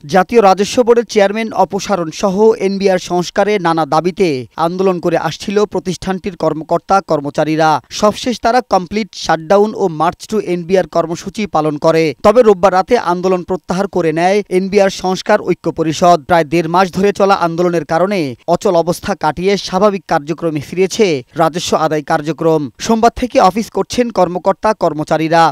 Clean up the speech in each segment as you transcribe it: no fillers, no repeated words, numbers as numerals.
জাতীয় রাজস্ব বোর্ডের চেয়ারম্যান অপসারণ সহ এনবিআর সংস্কারে নানা দাবিতে আন্দোলন করে আসছিল প্রতিষ্ঠানটির কর্মকর্তা কর্মচারীরা। সবশেষ তারা কমপ্লিট শাটডাউন ও মার্চ টু এনবিআর কর্মসূচি পালন করে। তবে রোববার রাতে আন্দোলন প্রত্যাহার করে নেয় এনবিআর সংস্কার ঐক্য পরিষদ। প্রায় ১.৫ মাস ধরে চলা আন্দোলনের কারণে অচল অবস্থা কাটিয়ে স্বাভাবিক কার্যক্রমে ফিরেছে রাজস্ব আদায় কার্যক্রম। সোমবার থেকে অফিস করছেন কর্মকর্তা কর্মচারীরা।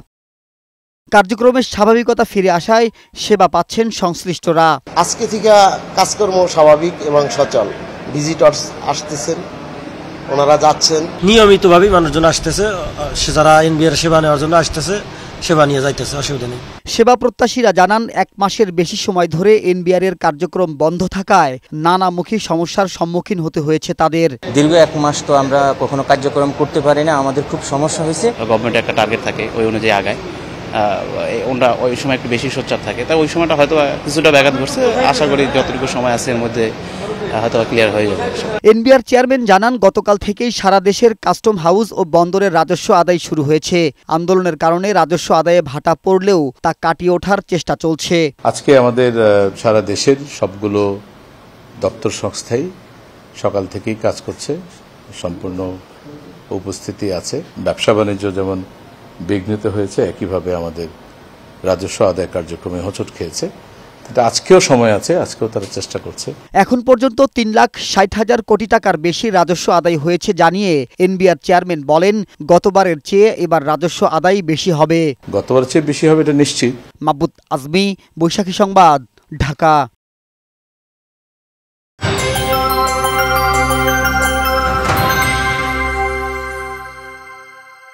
কার্যক্রমের স্বাভাবিকতা ফিরে আসায় সেবা পাচ্ছেন সংশ্লিষ্টরা। আজকে থেকে কাজকর্ম স্বাভাবিক এবং সচল। ভিজিটর্স আসতেছেন, ওনারা যাচ্ছেন নিয়মিতভাবে, মানুষজন আসতেছে, যারা এনবিআর সেবা নেওয়ার জন্য আসতেছে সেবা নিয়ে যাইতেছে, অসুবিধা নেই। সেবা প্রত্যাশীরা জানান, ১ মাসের বেশি সময় ধরে এনবিআর এর কার্যক্রম বন্ধ থাকায় নানামুখী সমস্যার সম্মুখীন হতে হয়েছে তাদের। দীর্ঘ ১ মাস তো আমরা কখনো কার্যক্রম করতে পারি না, আমাদের খুব সমস্যা হয়েছে। গভর্নমেন্ট একটা টার্গেট থাকে, ওই অনুযায়ী আগায়। ওরা ওই সময় একটু বেশি সোচ্চার থাকে, তাই ওই সময়টা হয়তো কিছুটা ব্যাঘাত ঘটছে। আশা করি যতটুকু সময় আছে এর মধ্যে হয়তো ক্লিয়ার হয়ে যাবে। এনবিআর চেয়ারম্যান জানান, গতকাল থেকেই সারা দেশের কাস্টম হাউস ও বন্দরের রাজস্ব আদায় শুরু হয়েছে। আন্দোলনের কারণে রাজস্ব আদায়ে ভাটা পড়লেও তা কাটিয়ে ওঠার চেষ্টা চলছে। আজকে আমাদের সারা দেশের সবগুলো দপ্তর সংস্থাই সকাল থেকেই কাজ করছে, সম্পূর্ণ উপস্থিতি আছে। ব্যবসা বাণিজ্য যেমন বিঘ্নিত হয়েছে, একইভাবে আমাদের রাজস্ব আদায় কার্যক্রমে হোঁচট খেয়েছে। আজকেও সময় আছে, আজকেও তারা চেষ্টা করছে। এখন পর্যন্ত ৩,৬০,০০০ কোটি টাকার বেশি রাজস্ব আদায় হয়েছে জানিয়ে এনবিআর চেয়ারম্যান বলেন, গতবারের চেয়ে এবার রাজস্ব আদায় বেশি হবে। গতবারের চেয়ে বেশি হবে এটা নিশ্চিত। মাহবুব আজমি, বৈশাখী সংবাদ, ঢাকা।